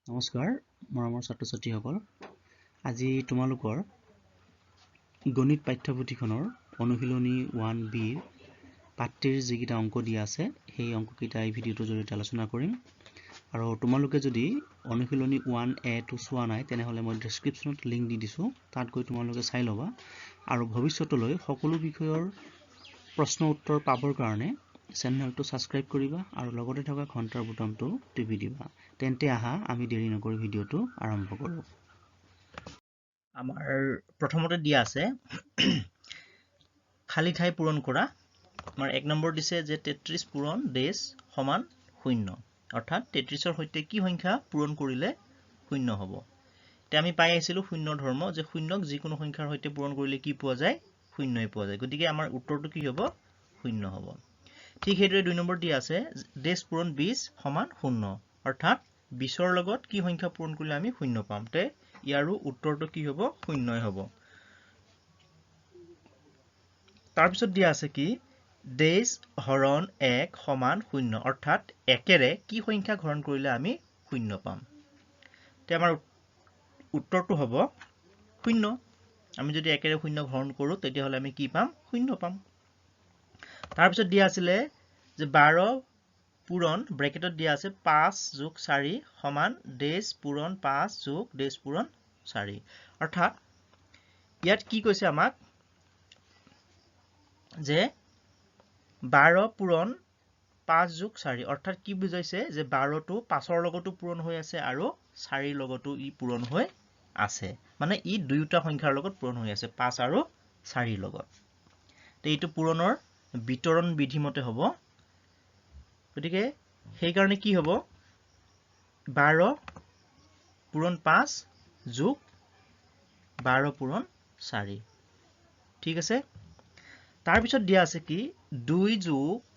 নমস্কাৰ মৰমৰ ছাত্ৰ ছাত্ৰীসকল আজি তোমালোকৰ গণিত পাঠ্যপুথিখনৰ অনুশীলনী 1B পাঠ্যৰ যিকেইটা অংক দিয়া আছে সেই অংককেইটা এই ভিডিঅ'টোৰ জৰিয়তে আলোচনা কৰিম আৰু তোমালোকে যদি অনুশীলনী 1A টো চোৱা নাই তেনেহলে মই ডেসক্ৰিপচনত লিংক দি দিছো তাত গৈ তোমালোকে চাই লবা আৰু ভৱিষ্যতলৈ সকলো বিষয়ৰ প্ৰশ্ন উত্তৰ পাবৰ কাৰণে চেনেলটো সাবস্ক্ৰাইব কৰিবা আৰু লগতে থকা ঘণ্টাৰ বুটামটো টিপি দিবা তেন্তে আহা আমি দেৰি নকৰি ভিডিঅ'টো আৰম্ভ কৰো আমাৰ প্ৰথমতে দিয়া আছে খালি ঠাই পূৰণ কৰা আমাৰ এক নম্বৰ দিছে যে 33 পূৰণ ডেশ সমান 0 অৰ্থাৎ 33 ৰ সৈতে কি সংখ্যা পূৰণ কৰিলে 0 হ'ব তে আমি পাই আছিলো 0 ধৰ্ম যে 0ক যিকোনো সংখ্যাৰ সৈতে পূৰণ কৰিলে কি পোৱা যায় 0ই পোৱা যায় গতিকে আমাৰ উত্তৰটো কি হ'ব 0 হ'ব ঠিক হেইদৰে 2 নম্বৰ দিয়া আছে ডেশ পূৰণ 20 সমান 0 অৰ্থাৎ 20 ৰ লগত কি সংখ্যা পূৰণ কৰিলে আমি 0 পাম তে ইয়াৰো উত্তৰটো কি হ'ব 0ই হ'ব তাৰ পিছত দিয়া আছে কি ডেশ হৰণ 1 সমান 0 অৰ্থাৎ 1 ৰে কি সংখ্যা হৰণ কৰিলে আমি 0 পাম তে আমাৰ উত্তৰটো হ'ব 0 আমি যদি 1 ৰে 0 হৰণ কৰো তেতিয়া হলে আমি কি পাম 0 পাম তাৰ পিছত দিয়া আছিল যে 12 পূৰণ ব্ৰেকেটত দিয়া আছে 5 + 4 সমান ডেশ পূৰণ 5 + ডেশ পূৰণ 4 অৰ্থাৎ ইয়াত কি কৈছে আমাক যে 12 পূৰণ 5 + 4 অৰ্থাৎ কি বুজাইছে যে 12 টো 5 ৰ লগতো পূৰণ হৈ আছে আৰু 4 ৰ লগতো ই পূৰণ হৈ আছে মানে ই দুয়োটা সংখ্যাৰ লগত পূৰণ হৈ আছে 5 আৰু 4 ৰ লগত তে এইটো পূৰণৰ বিতৰণ বিধি মতে হ'ব গতিকে সেই কাৰণে কি হ'ব 12 পূৰণ 5 + 12 পূৰণ 4 ঠিক আছে তাৰ পিছত দিয়া আছে কি 2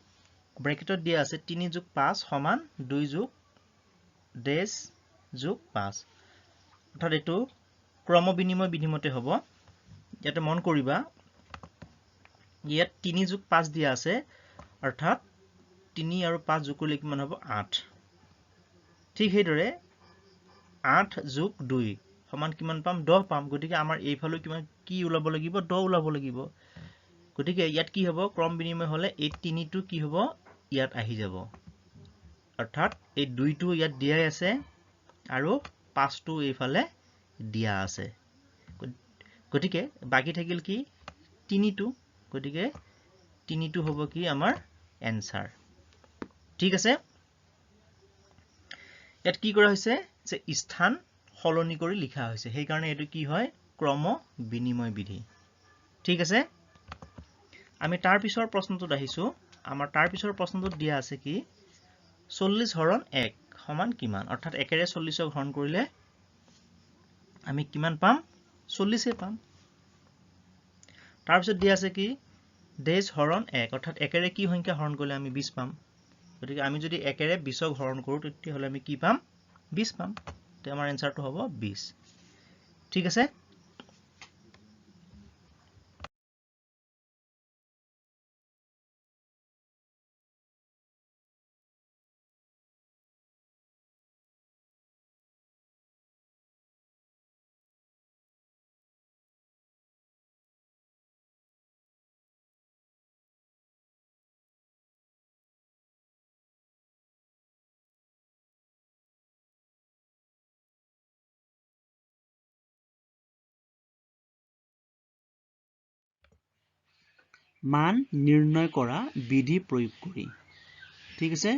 + ব্ৰেকেটত দিয়া আছে 3 + 5 সমান 2 + ডেশ + 5 অৰ্থাৎ এইটো ক্ৰম বিনিময় বিধি মতে হ'ব ইয়াতে মন কৰিবা ইয়াত 3 + 5 দিয়া আছে অৰ্থাৎ 3 আৰু 5 যোগ কৰিলে কিমান হ'ব 8 ঠিক হেইদৰে 8 + 2 সমান কিমান পাম 10 পাম গতিকে আমাৰ এইফালে কিমান কি ওলাব লাগিব 10 ওলাব লাগিব গতিকে ইয়াত কি হ'ব ক্ৰম বিনিময় হলে এই 3 টো কি হ'ব ইয়াত আহি যাব অৰ্থাৎ এই 2 টো ইয়াত দিয়াই আছে আৰু 5 টো এইফালে দিয়া আছে গতিকে বাকি থাকিল কি 3 টো গতিকে 3 টো হ'ব কি আমাৰ এনসাৰ ঠিক আছে ইয়াত কি কৰা হৈছে যে স্থান সলনি কৰি লিখা হৈছে সেই কাৰণে এটো কি হয় ক্ৰম বিনিময় বিধি ঠিক আছে আমি তাৰ পিছৰ প্ৰশ্নটোত আহিছো আমাৰ তাৰ পিছৰ প্ৰশ্নটোত দিয়া আছে কি 40 হৰণ 1 সমান কিমান অৰ্থাৎ 1 ৰে 40 ক হৰণ কৰিলে আমি কিমান পাম 40 পাম তাৰ পিছত দিয়া আছে কি ডেশ হৰণ 1 অৰ্থাৎ 1 ৰে কি সংখ্যা হৰণ কৰিলে আমি 20 পাম গতিকে আমি যদি 1 ৰে 20 ক হৰণ কৰো তেতিয়া হলে আমি কি পাম 20 পাম তে আমাৰ এনসাৰটো হ'ব 20 ঠিক আছে মান নিৰ্ণয় কৰা বিধি প্ৰয়োগ কৰি ঠিক আছে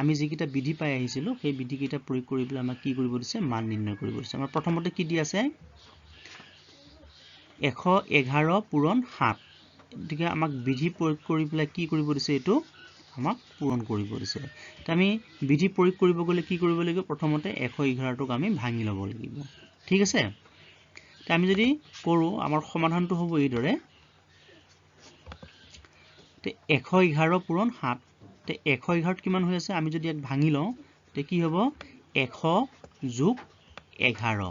আমি যিকিটা বিধি পাই আহিছিলো সেই বিধি কিটা প্ৰয়োগ কৰি পেলাই আমাক কি কৰিব দিছে মান নিৰ্ণয় কৰিব দিছে আমাৰ প্ৰথমতে কি দি আছে 111 পূৰণ 7 গতিকে আমাক বিধি প্ৰয়োগ কৰি পেলাই কি কৰিব দিছে এটো আমাক পূৰণ কৰিব দিছে তে আমি বিধি প্ৰয়োগ কৰিব গলে কি কৰিব লাগিব প্ৰথমতে 111 টোক আমি ভাঙি লব লাগিব ঠিক আছে তে আমি যদি কৰো আমাৰ সমাধানটো হ'ব এইদৰে তে 111 পূৰণ 7 তে 111 কিমান হৈ আছে আমি যদি ইয়াক ভাঙি লওঁ তে কি হ'ব 100 + 11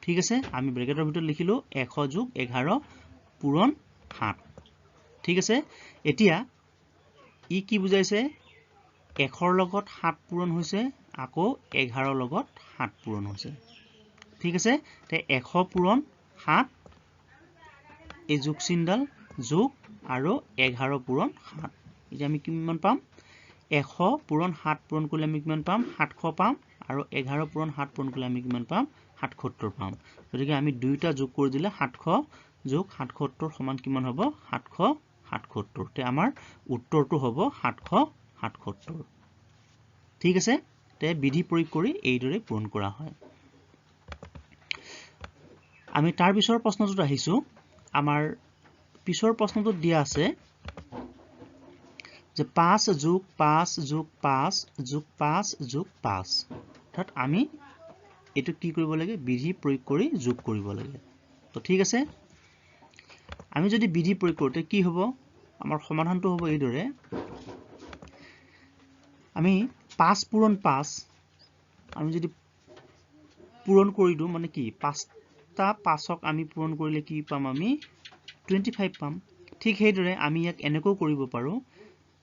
ঠিক আছে আমি ব্ৰেকেটৰ ভিতৰত লিখিলো 100 + 11 পূৰণ 7 ঠিক আছে এতিয়া ই কি বুজাইছে 1 ৰ লগত 7 পূৰণ হৈছে আকৌ 11 লগত 7 পূৰণ হৈছে ঠিক আছে তে 100 পূৰণ 7 এই যোগ চিনডাল যোগ আৰু 11 পূৰণ 7 এতিয়া আমি কিমান পাম 100 পূৰণ 7 পূৰণ কৰিলে আমি কিমান পাম 700 পাম আৰু 11 পূৰণ 7 পূৰণ কৰিলে আমি কিমান পাম 77 পাম গতিকে আমি দুইটা যোগ কৰি দিলে 700 যোগ 77 সমান কিমান হ'ব 777 তে আমাৰ উত্তৰটো হ'ব 777 ঠিক আছে তে বিধি প্ৰয়োগ কৰি এইদৰে পূৰণ কৰা হয় আমি তাৰ পিছৰ প্ৰশ্নটোত আহিছো আমাৰ পিছৰ প্ৰশ্নটোত দিয়া আছে যে 5 যোগ 5 যোগ 5 যোগ 5 যোগ 5 অৰ্থাৎ আমি এটো কি কৰিব লাগে বিধি প্ৰয়োগ কৰি যোগ কৰিব লাগে তো ঠিক আছে আমি যদি বিধি প্ৰয়োগ কৰোতে কি হ'ব আমাৰ সমাধানটো হ'ব এইদৰে আমি 5 পূৰণ 5 আমি যদি পূৰণ কৰি দিও মানে কি 5টা 5ক আমি পূৰণ কৰিলে কি পাম আমি 25 পাম ঠিক সেইদৰে আমি ইয়াক এনেকৈ কৰিব পাৰো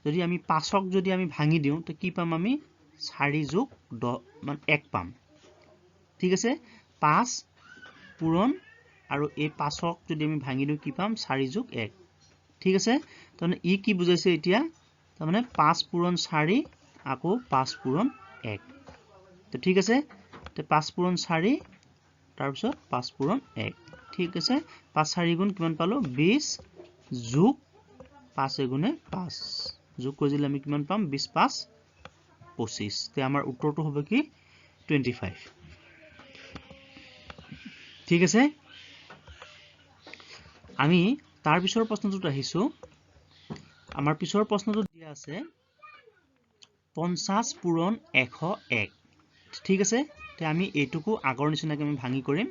যদি আমি 5ক যদি আমি ভাঙি দিও তে কি পাম আমি 4 যোগ 10 মানে 1 পাম ঠিক আছে 5 পূৰণ আৰু এই 5ক যদি আমি ভাঙি দিও কি পাম 4 যোগ 1 ঠিক আছে তাৰমানে ই কি বুজাইছে এতিয়া তাৰমানে 5 পূৰণ 4 আকৌ 5 পূৰণ 1 তো ঠিক আছে তে 5 পূৰণ 4 তাৰ পিছত 5 পূৰণ 1 ঠিক আছে 5 4 গুণ কিমান পালো 20 যোগ 5 গুণে 5 যোগ কৰি দিলে আমি কিমান পাম 20 5 25 তে আমাৰ উত্তৰটো হ'ব কি 25 ঠিক আছে আমি তাৰ পিছৰ প্ৰশ্নটোত আহিছো আমাৰ পিছৰ প্ৰশ্নটোত দিয়া আছে 50 পূৰণ 101 ঠিক আছে তে আমি এইটুকু আগৰ নিচিনাকৈ আমি ভাঙি কৰিম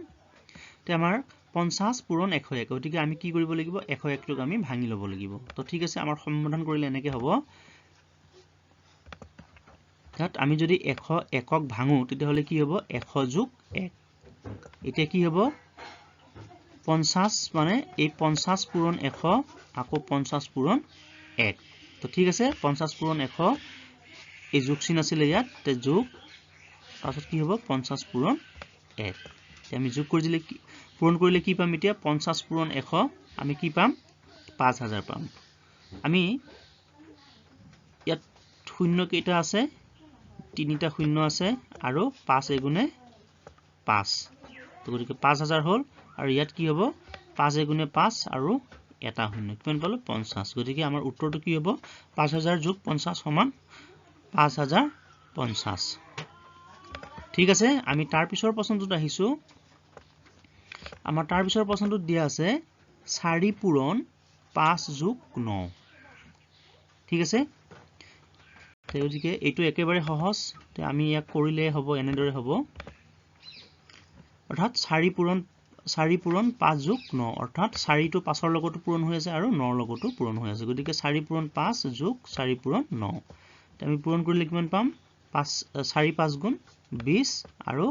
তে আমাৰ 50 পূৰণ 101 গতিকে আমি কি কৰিব লাগিব 101 টোক আমি ভাঙি ল'ব লাগিব তো ঠিক আছে আমাৰ সমাধান কৰিলে এনেকৈ হ'ব তাত আমি যদি 101ক ভাঙো তেতিয়া হলে কি হ'ব 100 যোগ 1 এতিয়া কি হ'ব 50 মানে এই 50 পূৰণ 100 আকৌ 50 পূৰণ 1 তো ঠিক আছে 50 পূৰণ 100 এই যোগ চিন আছিল ইয়াত তে যোগ তাৰপিছত কি হ'ব 50 পূৰণ 1 আমি যোগ কৰি দিলে পূৰণ কৰিলে কি পাম এতিয়া 50 পূৰণ 100 আমি কি পাম 5000 পাম আমি ইয়াত শূন্য কেইটা আছে তিনিটা শূন্য আছে আৰু 5 গুণে 5 তো গতিকে 5000 হ'ল আৰু ইয়াত কি হ'ব 5 গুণে 5 আৰু এটা শূন্য কিমান পালো 50 গতিকে আমাৰ উত্তৰটো কি হ'ব 5000 যোগ 50 সমান 5050 ঠিক আছে আমি তাৰ পিছৰ প্ৰশ্নটোত আহিছো আমাৰ তাৰ পিছৰ প্ৰশ্নটোত দিয়া আছে 4 পূৰণ 5 যোগ 9 ঠিক আছে তেউজিকে এইটো একেবাৰে সহজ তে আমি ইয়াক কৰিলে হ'ব এনেদৰে হ'ব অৰ্থাৎ 4 পূৰণ 5 যোগ 9 অৰ্থাৎ 4 টো 5 ৰ লগতো পূৰণ হৈ আছে আৰু 9 ৰ লগতো পূৰণ হৈ আছে গতিকে 4 পূৰণ 5 যোগ 4 পূৰণ 9 আমি পূৰণ কৰিলে কিমান পাম 5 4 5 গুণ 20 আৰু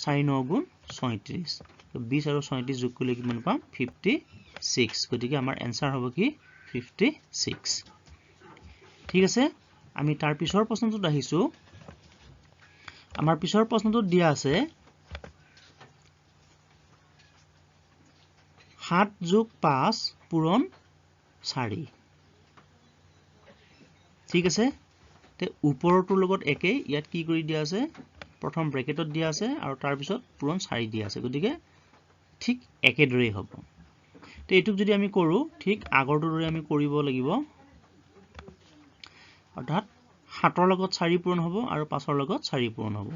4 9 গুণ 36 20 আৰু 37 যোগ কৰিলে কিমান পাম 56 গতিকে আমাৰ এনসাৰ হ'ব কি 56 ঠিক আছে আমি তাৰ পিছৰ প্ৰশ্নটোত আহিছো আমাৰ পিছৰ প্ৰশ্নটোত দিয়া আছে 7 যোগ 5 পূৰণ 4 ঠিক আছে তে ওপৰটোৰ লগত একেই ইয়াত কি কৰি দিয়া আছে প্ৰথম ব্ৰেকেটত দিয়া আছে আৰু তাৰ পিছত পূৰণ 4 দিয়া আছে গতিকে ঠিক একেদৰেই হ'ব তে এইটোক যদি আমি কৰো ঠিক আগৰটোৰ দৰে আমি কৰিব লাগিব অৰ্থাৎ 7 ৰ লগত 4 পূৰণ হ'ব আৰু 5 ৰ লগত 4 পূৰণ হ'ব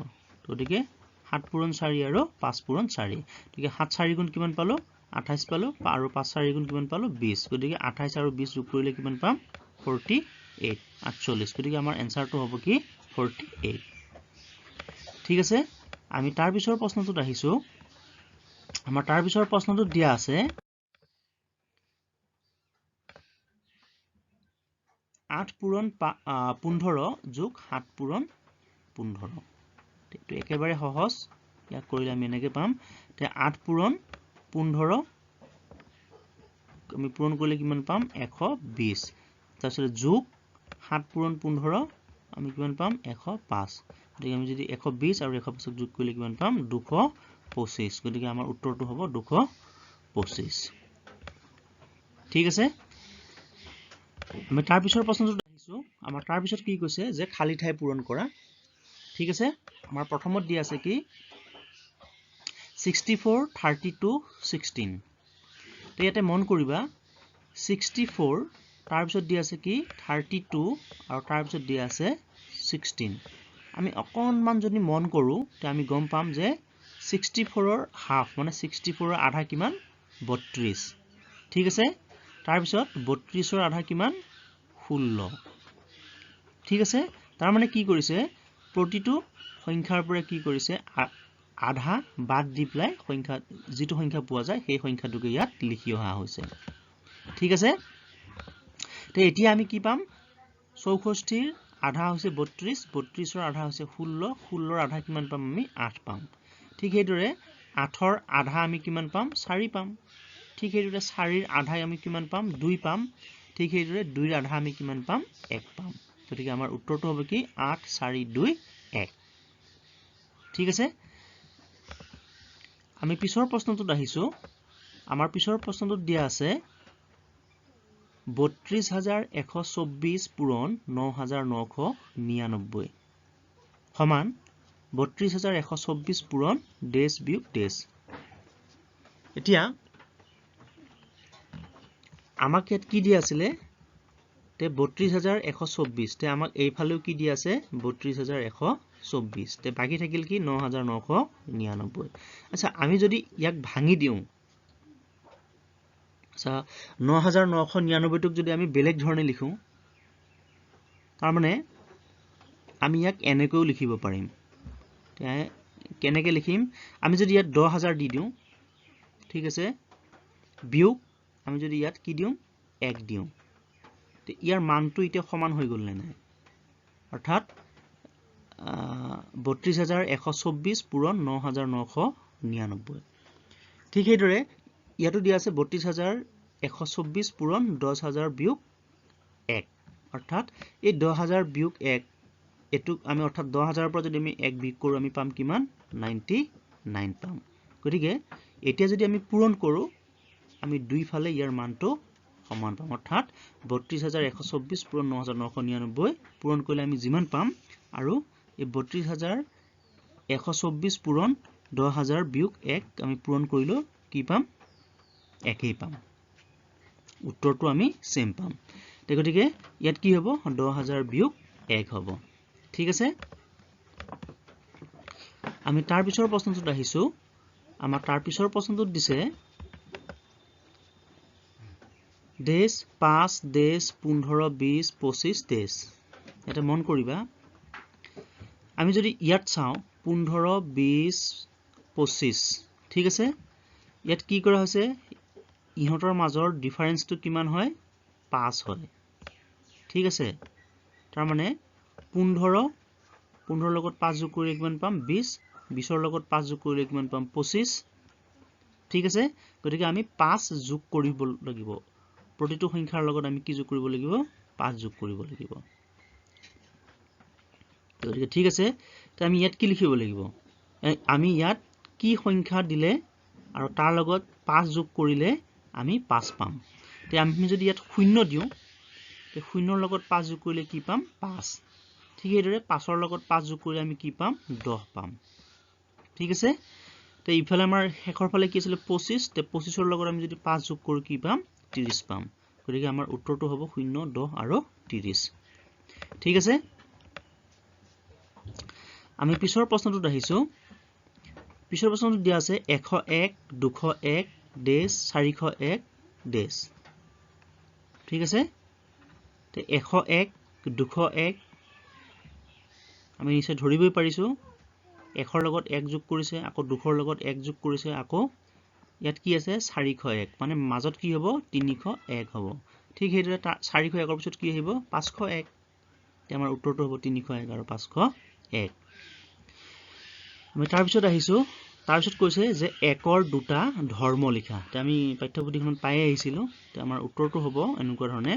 গতিকে 7 পূৰণ 4 আৰু 5 পূৰণ 4 গতিকে 7 4 গুণ কিমান পালো 28 পালো আৰু 5 4 গুণ কিমান পালো 20 গতিকে 28 আৰু 20 যোগ কৰিলে কিমান পাম 48 গতিকে আমাৰ এনসাৰটো হ'ব কি 48 ঠিক আছে আমি তাৰ পিছৰ প্ৰশ্নটোত আহিছো আমাৰ তাৰ পিছৰ প্ৰশ্নটোত দিয়া আছে 8 পূৰণ 15 যোগ 7 পূৰণ 15 এইটো একেবাৰে সহজ ইয়াক কৰিলে আমি এনেকৈ পাম তে 8 পূৰণ 15 আমি পূৰণ কৰিলে কিমান পাম 120 তাৰপিছত যোগ 7 পূৰণ 15 আমি কিমান পাম 105 গতিকে আমি যদি 120 আৰু 125 যোগ কৰিলে কিমান পাম 225 গতিকে আমাৰ উত্তৰটো হ'ব 225 ঠিক আছে আমি তাৰ পিছৰ প্ৰশ্নটো দেখিছো আমাৰ তাৰ পিছত কি কৈছে যে খালি ঠাই পূৰণ কৰা ঠিক আছে আমাৰ প্ৰথমত দিয়া আছে কি 64 32 16 তে ইয়াতে মন কৰিবা 64 তাৰ পিছত দিয়া আছে কি 32 আৰু তাৰ পিছত দিয়া আছে 16 আমি অকনমান যদি মন কৰো তে আমি গম পাম যে 64 ৰ হাফ মানে 64 ৰ আধা কিমান 32 ঠিক আছে তাৰ পিছত 32 ৰ আধা কিমান 16 ঠিক আছে তাৰ মানে কি কৰিছে প্ৰতিটো সংখ্যাৰ পৰা কি কৰিছে আধা বাদ দি প্লাই সংখ্যা যেটো সংখ্যা পোৱা যায় সেই সংখ্যাটোকে ইয়াত লিখি অহা হৈছে ঠিক আছে তে এতিয়া আমি কি পাম 64 ৰ আধা হৈছে 32 32 ৰ আধা হৈছে 16 16 ৰ আধা কিমান পাম আমি 8 পাম ঠিক সেইদৰে 8 ৰ আধা আমি কিমান পাম 4 পাম ঠিক সেইদৰে 4 ৰ আধা আমি কিমান পাম 2 পাম ঠিক সেইদৰে 2 ৰ আধা আমি কিমান পাম 1 পাম গতিকে আমাৰ উত্তৰটো হ'ব কি 8 4 2 1 ঠিক আছে আমি পিছৰ প্ৰশ্নটোত আহিছো আমাৰ পিছৰ প্ৰশ্নটোত দিয়া আছে 32124 পূৰণ 9999 সমান 32124 পূৰণ ডেছ বিয়োগ ডেছ এতিয়া আমাক ইয়াত কি দিয়া আছিলে তে 32124 তে আমাক এইফালেও কি দিয়া আছে 32124 তে বাকি থাকিল কি 9999 আচ্ছা আমি যদি ইয়াক ভাঙি দিও আচ্ছা 9999 টুক যদি আমি বেলেগ ধৰণে লিখো তাৰ মানে আমি ইয়াক এনেকৈও লিখিব পাৰিম কেনেকৈ লিখিম আমি যদি ইয়াত 10000 দি দিও ঠিক আছে বিয়োগ আমি যদি ইয়াত কি দিও 1 দিও তে ইয়াৰ মানটো এতিয়া সমান হৈ গল নাই অৰ্থাৎ 32124 পূৰণ 9999 ঠিক সেইদৰে ইয়াতো দিয়া আছে 32124 পূৰণ 10000 বিয়োগ 1 অৰ্থাৎ এই 10000 বিয়োগ 1 এটুক আমি অৰ্থাৎ 10000 পৰা যদি আমি 1 বিয়োগ কৰো আমি পাম কিমান 99 পাম গতিকে এতিয়া যদি আমি পূৰণ কৰো আমি দুই ফালে ইয়াৰ মানটো সমান পাম অৰ্থাৎ 32124 পূৰণ 9999 পূৰণ কৰিলে আমি যিমান পাম আৰু এই 32124 পূৰণ 10000 বিয়োগ 1 আমি পূৰণ কৰিলো কি পাম একেই পাম উত্তৰটো আমি সেম পাম গতিকে ইয়াত কি হ'ব 10000 বিয়োগ 1 হ'ব ঠিক আছে আমি তাৰ পিছৰ প্ৰশ্নটোত আহিছো আমাৰ তাৰ পিছৰ প্ৰশ্নটোত দিছে ডেছ 5 ডেছ 15 20 25 ডেছ এটা মন কৰিবা আমি যদি ইয়াত চাও 15 20 25 ঠিক আছে ইয়াত কি কৰা হৈছে ইহঁতৰ মাজৰ ডিফাৰেন্সটো কিমান হয় 5 হয় ঠিক আছে তাৰ মানে 15 লগত 5 যোগ কৰিলে কিমান পাম 20 20 ৰ লগত 5 যোগ কৰিলে কিমান পাম 25 ঠিক আছে গতিকে আমি 5 যোগ কৰিব লাগিব প্ৰতিটো সংখ্যাৰ লগত আমি কি যোগ কৰিব লাগিব 5 যোগ কৰিব লাগিব গতিকে ঠিক আছে তে আমি ইয়াত কি লিখিব লাগিব আমি ইয়াত কি সংখ্যা দিলে আৰু তাৰ লগত 5 যোগ কৰিলে আমি 5 পাম তে আমি যদি ইয়াত 0 দিও তে 0 ৰ লগত 5 যোগ কৰিলে কি পাম 5 ঠিক এইদৰে 5 ৰ লগত 5 যোগ কৰিলে আমি কি পাম 10 পাম ঠিক আছে তে ইফালে আমাৰ শেষৰ ফালে কি আছিল 25 তে 25 ৰ লগত আমি যদি 5 যোগ কৰো কি পাম 30 পাম গতিকে আমাৰ উত্তৰটো হ'ব 0 10 আৰু 30 ঠিক আছে আমি পিছৰ প্ৰশ্নটোত আহিছো পিছৰ প্ৰশ্নটোত দিয়া আছে 101 201 ডেছ 401 ডেছ ঠিক আছে তে 101 201 আমি নিশ্চয় ধৰিবই পাৰিছো 1 ৰ লগত 1 যোগ কৰিছে আকৌ 2 ৰ লগত 1 যোগ কৰিছে আকৌ ইয়াত কি আছে 401 মানে মাজত কি হ'ব 301 হ'ব ঠিক সেইদৰে 401 ৰ পিছত কি আহিব 501 তে আমাৰ উত্তৰটো হ'ব 301 আৰু 501 আমি তাৰ পিছত আহিছো তাৰ পিছত কৈছে যে 1 ৰ দুটা ধৰ্ম লিখা তে আমি পাঠ্যপুথিখনত পাই আহিছিলো তে আমাৰ উত্তৰটো হ'ব এনেকুৱা ধৰণে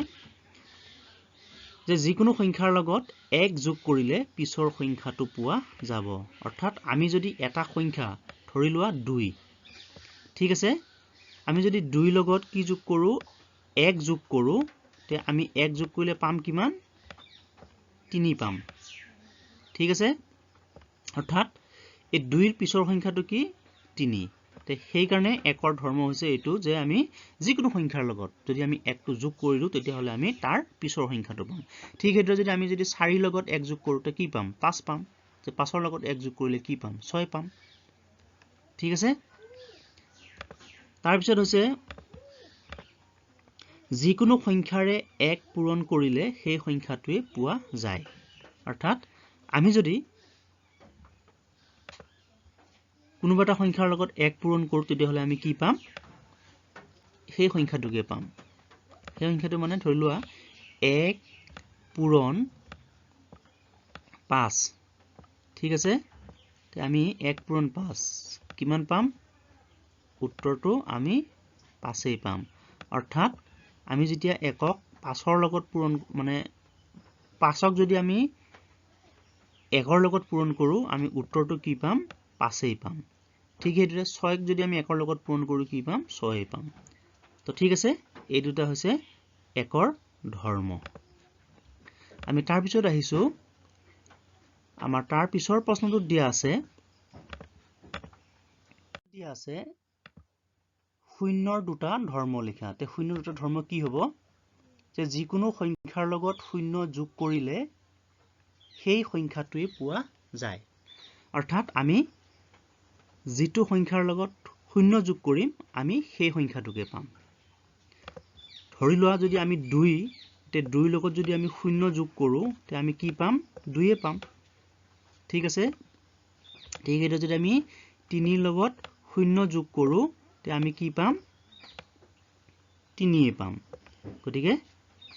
যে যিকোনো সংখ্যাৰ লগত 1 যোগ কৰিলে পিছৰ সংখ্যাটো পোৱা যাব অৰ্থাৎ আমি যদি এটা সংখ্যা ধৰি লোৱা 2 ঠিক আছে আমি যদি 2 লগত কি যোগ কৰো 1 যোগ কৰো তে আমি 1 যোগ কৰিলে পাম কিমান 3 পাম ঠিক আছে অৰ্থাৎ এই 2 ৰ পিছৰ সংখ্যাটো কি 3 তে সেই কাৰণে একৰ ধৰ্ম হৈছে এটো যে আমি যিকোনো সংখ্যাৰ লগত যদি আমি 1 টো যোগ কৰিলো তেতিয়া হলে আমি তাৰ পিছৰ সংখ্যাটো পাম ঠিক হেতু যদি আমি যদি 4 ৰ লগত 1 যোগ কৰো তে কি পাম 5 পাম যে 5 ৰ লগত 1 যোগ কৰিলে কি পাম 6 পাম ঠিক আছে তাৰ পিছত হৈছে যিকোনো সংখ্যাৰে 1 পূৰণ কৰিলে সেই সংখ্যাটোৱে পোৱা যায় অৰ্থাৎ আমি যদি কোনোবাটা সংখ্যাৰ লগত 1 পূৰণ কৰো তেতিয়া হলে আমি কি পাম সেই সংখ্যাটোকে পাম সেই সংখ্যাটো মানে ধৰি লোৱা 1 পূৰণ 5 ঠিক আছে তে আমি 1 পূৰণ 5 কিমান পাম উত্তৰটো আমি 5 পাম অৰ্থাৎ আমি যেতিয়া একক 5 ৰ লগত পূৰণ মানে 5ক যদি আমি 1 ৰ লগত পূৰণ কৰো আমি উত্তৰটো কি পাম 5 পাম ঠিক হেতুৰে 6ক যদি আমি 1 ৰ লগত পূৰণ কৰো কি পাম 6 পাম তো ঠিক আছে এই দুটা হৈছে একৰ ধৰ্ম আমি তাৰ পিছত আহিছো আমাৰ তাৰ পিছৰ প্ৰশ্নটোত দিয়া আছে শূন্যৰ দুটা ধৰ্ম লিখা তে শূন্যৰ দুটা ধৰ্ম কি হ'ব যে যিকোনো সংখ্যাৰ লগত শূন্য যোগ কৰিলে সেই সংখ্যাটোৱে পোৱা যায় অৰ্থাৎ আমি যিটো সংখ্যাৰ লগত শূন্য যোগ কৰিম আমি সেই সংখ্যাটোকে পাম ধৰি লোৱা যদি আমি 2 তে 2 লগত যদি আমি শূন্য যোগ কৰো তে আমি কি পাম 2 পাম ঠিক আছে ঠিক এটা যদি আমি 3 লগত শূন্য যোগ কৰো তে আমি কি পাম 3 পাম গতিকে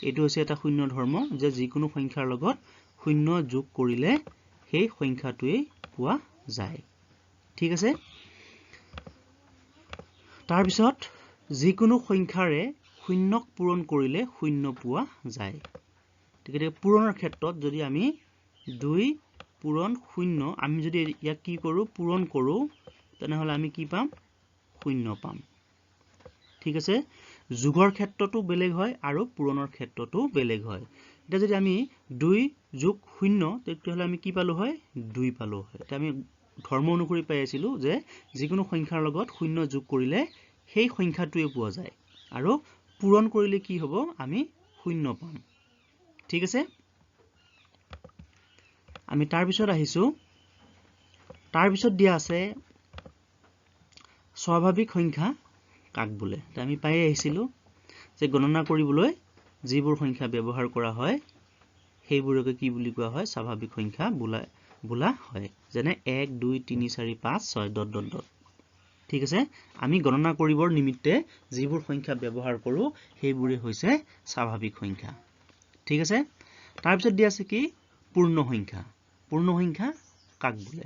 এটো হৈছে এটা শূন্য ধৰ্ম যে যিকোনো সংখ্যাৰ লগত শূন্য যোগ কৰিলে সেই সংখ্যাটোৱে পোৱা যায় ঠিক আছে তাৰ পিছত যিকোনো সংখ্যাৰে শূন্যক পূৰণ কৰিলে শূন্য পোৱা যায় ঠিক আছে পূৰণৰ ক্ষেত্ৰত যদি আমি 2 পূৰণ 0 আমি যদি ইয়াক কি কৰো পূৰণ কৰো তেনেহলে আমি কি পাম 0 পাম ঠিক আছে যোগৰ ক্ষেত্ৰতো বেলেগ হয় আৰু পূৰণৰ ক্ষেত্ৰতো বেলেগ হয় এটা যদি আমি 2 যোগ 0 তেতিয়াহলে আমি কি পালো হয় 2 পালো হয় এটা আমি ধৰ্ম অনুসৰি পাই আছিলো যে যিকোনো সংখ্যাৰ লগত 0 যোগ কৰিলে সেই সংখ্যাটোৱে পোৱা যায় আৰু পূৰণ কৰিলে কি হ'ব আমি 0 পাম ঠিক আছে আমি তাৰ পিছত আহিছো তাৰ পিছত দিয়া আছে স্বাভাৱিক সংখ্যা কাক বোলে আমি পাই আহিছিলো যে গণনা কৰিবলৈ যিবোৰ সংখ্যা ব্যৱহাৰ কৰা হয় সেইবোৰকে কি বুলি কোৱা হয় স্বাভাৱিক সংখ্যা বোলা হয় যেনে 1 2 3 4 5 6 ... ঠিক আছে আমি গণনা কৰিবৰ নিমিত্তে যিবোৰ সংখ্যা ব্যৱহাৰ কৰো সেইবোৰে হৈছে স্বাভাৱিক সংখ্যা ঠিক আছে তাৰ পিছত দিয়া আছে কি পূৰ্ণ সংখ্যা কাক বোলে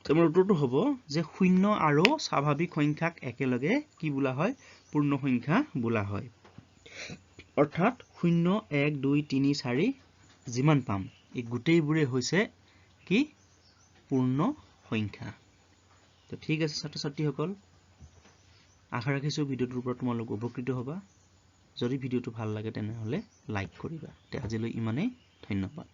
তোমাৰ উত্তৰটো হ'ব যে শূন্য আৰু স্বাভাৱিক সংখ্যাক একেলগে কি বোলা হয় পূৰ্ণ সংখ্যা বোলা হয় অৰ্থাৎ 0 1 2 3 4 যিমান পাম এই গোটেইবোৰে হৈছে কি পূৰ্ণ সংখ্যা তো ঠিক আছে ছাত্ৰ ছাত্ৰীসকল আশা ৰাখিছো ভিডিওটোৰ পৰা তোমালোক উপকৃত হ'বা যদি ভিডিওটো ভাল লাগে তেনেহলে লাইক কৰিবা তে আজিলৈ ইমানেই ধন্যবাদ